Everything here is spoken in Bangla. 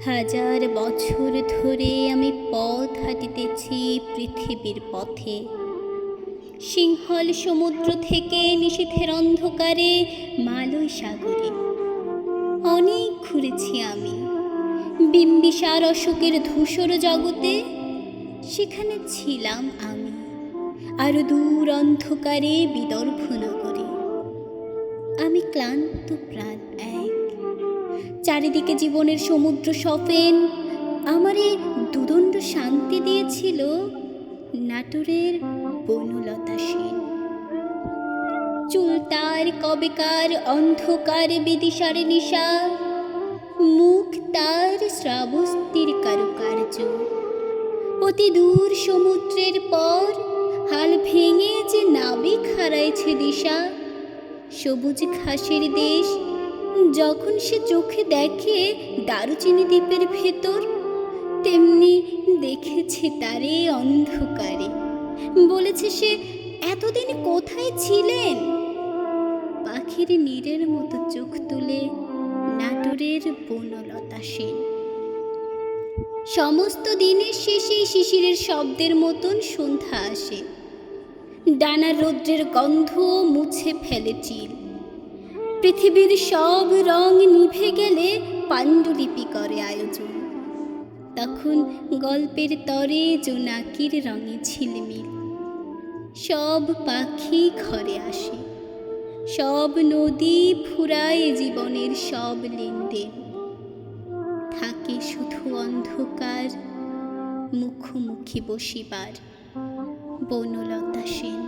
হাজার বছর ধরে আমি পথ হাঁটিতেছি পৃথিবীর পথে। সিংহল সমুদ্র থেকে নিশীথের অন্ধকারে মালয় সাগরে অনেক ঘুরেছি আমি। বিম্বিসার অশোকের ধূসর জগতে সেখানে ছিলাম আমি। আরো দূর অন্ধকারে বিদর্ভ নগরে আমি ক্লান্ত প্রাণ এক। চারিদিকে জীবনের সমুদ্র সফেন আমারে দুদণ্ড শান্তি দিয়েছিল নাটোরের বনলতা সেন। চুল তার কবেকার অন্ধকার বিদিশার নিশা, মুখ তার শ্রাবস্তির কারুকার্য। অতি দূর সমুদ্রের পর হাল ভেঙে যে নাবিক হারাইছে দিশা, সবুজ ঘাসের দেশ যখন সে চোখে দেখে দারুচিনি দ্বীপের ভেতর, তেমনি দেখেছে তারে অন্ধকারে। বলেছে সে, এতদিন কোথায় ছিলেন? পাখির নীড়ের মতো চোখ তুলে নাটোরের বনলতা সেন। সমস্ত দিনের শেষে শিশিরের শব্দের মতন সন্ধ্যা আসে। ডানার রৌদ্রের গন্ধ মুছে ফেলে চিল। পৃথিবীর সব রং নিভে গেলে পাণ্ডুলিপি করে আয়োজন। তখন গল্পের তরে জোনাকির রঙে ঝিলমিল। সব পাখি ঘরে আসে, সব নদী ফুরায় জীবনের সব লেনদেন। থাকে শুধু অন্ধকার মুখোমুখি বসিবার বনলতা সেন।